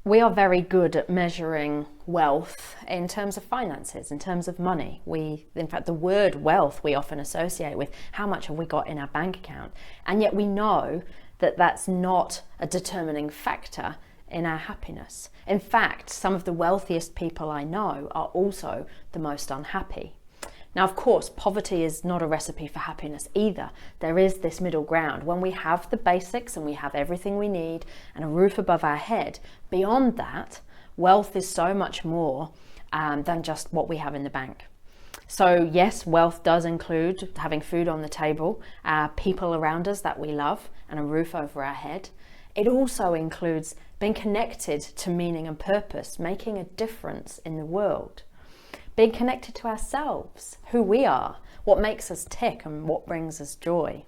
we are very good at measuring wealth in terms of finances, in terms of money. In fact, the word wealth we often associate with how much have we got in our bank account. And yet we know that that's not a determining factor in our happiness. In fact, some of the wealthiest people I know are also the most unhappy. Now, of course, poverty is not a recipe for happiness either. There is this middle ground. When we have the basics and we have everything we need and a roof above our head, beyond that, wealth is so much more than just what we have in the bank. So yes, wealth does include having food on the table, people around us that we love, and a roof over our head. It also includes being connected to meaning and purpose, making a difference in the world. Being connected to ourselves, who we are, what makes us tick and what brings us joy.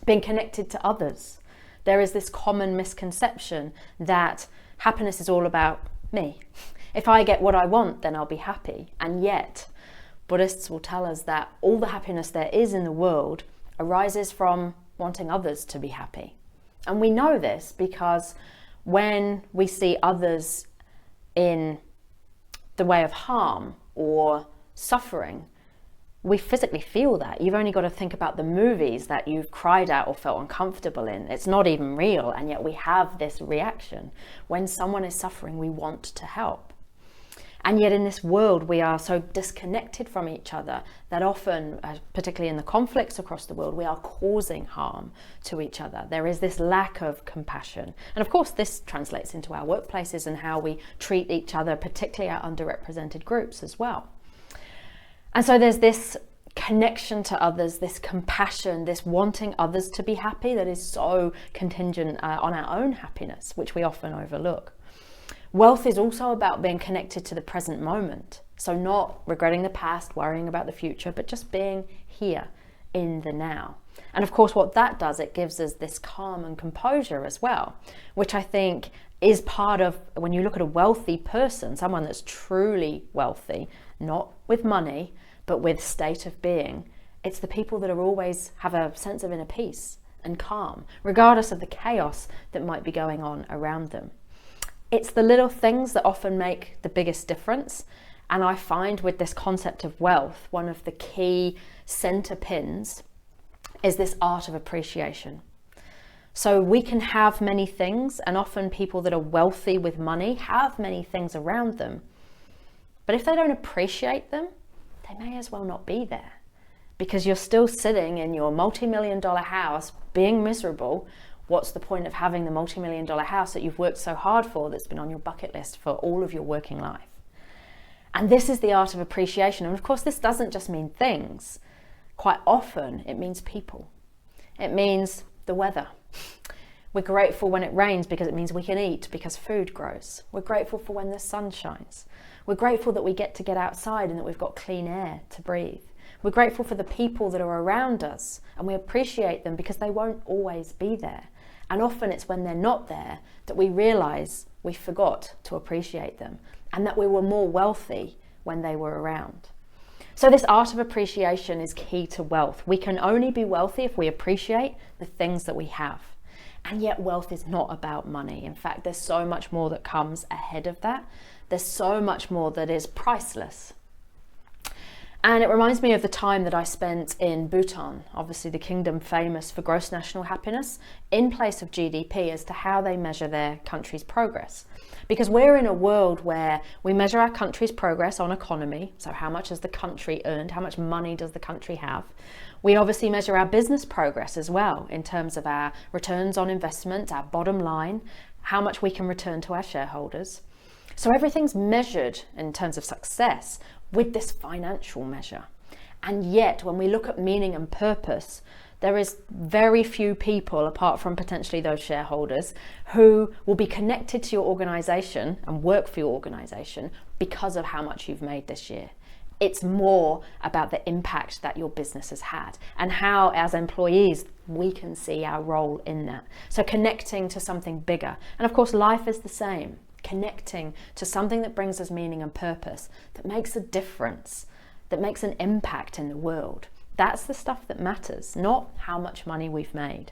Being connected to others. There is this common misconception that happiness is all about me. If I get what I want, then I'll be happy. And yet, Buddhists will tell us that all the happiness there is in the world arises from wanting others to be happy. And we know this because when we see others in the way of harm or suffering, we physically feel that. You've only got to think about the movies that you've cried at or felt uncomfortable in. It's not even real, and yet we have this reaction. When someone is suffering, we want to help. And yet in this world, we are so disconnected from each other that often, particularly in the conflicts across the world, we are causing harm to each other. There is this lack of compassion. And of course, this translates into our workplaces and how we treat each other, particularly our underrepresented groups as well. And so there's this connection to others, this compassion, this wanting others to be happy that is so contingent on our own happiness, which we often overlook. Wealth is also about being connected to the present moment. So not regretting the past, worrying about the future, but just being here in the now. And of course, what that does, it gives us this calm and composure as well, which I think is part of, when you look at a wealthy person, someone that's truly wealthy, not with money, but with state of being, it's the people that are always have a sense of inner peace and calm, regardless of the chaos that might be going on around them. It's the little things that often make the biggest difference. And I find with this concept of wealth, one of the key center pins is this art of appreciation. So we can have many things, and often people that are wealthy with money have many things around them. But if they don't appreciate them, they may as well not be there, because you're still sitting in your multi-million-dollar house being miserable. What's the point of having the multi-million-dollar house that you've worked so hard for, that's been on your bucket list for all of your working life? And this is the art of appreciation. And of course, this doesn't just mean things. Quite often, it means people. It means the weather. We're grateful when it rains because it means we can eat, because food grows. We're grateful for when the sun shines. We're grateful that we get outside and that we've got clean air to breathe. We're grateful for the people that are around us, and we appreciate them because they won't always be there. And often it's when they're not there that we realize we forgot to appreciate them, and that we were more wealthy when they were around. So this art of appreciation is key to wealth. We can only be wealthy if we appreciate the things that we have. And yet wealth is not about money. In fact, there's so much more that comes ahead of that. There's so much more that is priceless. And it reminds me of the time that I spent in Bhutan, obviously the kingdom famous for gross national happiness, in place of GDP as to how they measure their country's progress. Because we're in a world where we measure our country's progress on economy, so how much has the country earned, how much money does the country have. We obviously measure our business progress as well, in terms of our returns on investment, our bottom line, how much we can return to our shareholders. So everything's measured in terms of success with this financial measure. And yet, when we look at meaning and purpose, there is very few people, apart from potentially those shareholders, who will be connected to your organization and work for your organization because of how much you've made this year. It's more about the impact that your business has had and how, as employees, we can see our role in that. So connecting to something bigger. And of course, life is the same. Connecting to something that brings us meaning and purpose, that makes a difference, that makes an impact in the world. That's the stuff that matters, not how much money we've made.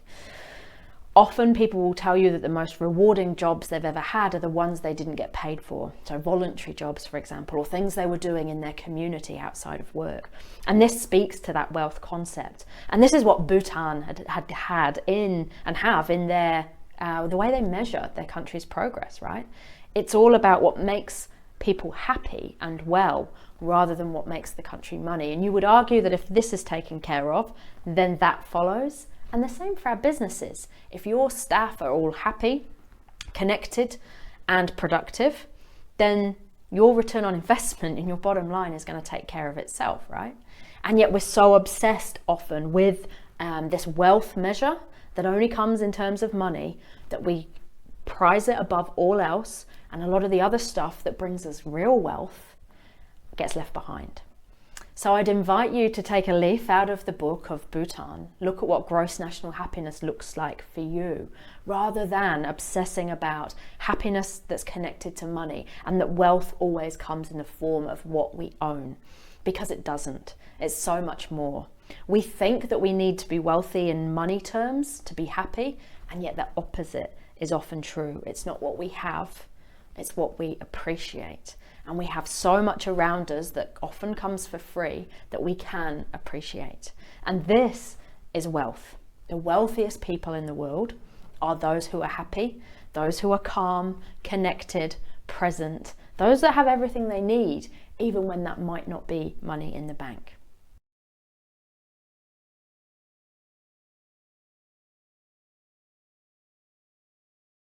Often people will tell you that the most rewarding jobs they've ever had are the ones they didn't get paid for. So voluntary jobs, for example, or things they were doing in their community outside of work. And this speaks to that wealth concept. And this is what Bhutan had in their, the way they measure their country's progress, right? It's all about what makes people happy and well, rather than what makes the country money. And you would argue that if this is taken care of, then that follows. And the same for our businesses. If your staff are all happy, connected, and productive, then your return on investment in your bottom line is going to take care of itself, right? And yet we're so obsessed often with this wealth measure that only comes in terms of money that we prize it above all else, and a lot of the other stuff that brings us real wealth gets left behind. So I'd invite you to take a leaf out of the book of Bhutan, look at what gross national happiness looks like for you, rather than obsessing about happiness that's connected to money, and that wealth always comes in the form of what we own, because it doesn't. It's so much more. We think that we need to be wealthy in money terms to be happy, and yet the opposite is often true. It's not what we have, it's what we appreciate. And we have so much around us that often comes for free that we can appreciate. And this is wealth. The wealthiest people in the world are those who are happy, those who are calm, connected, present, those that have everything they need, even when that might not be money in the bank.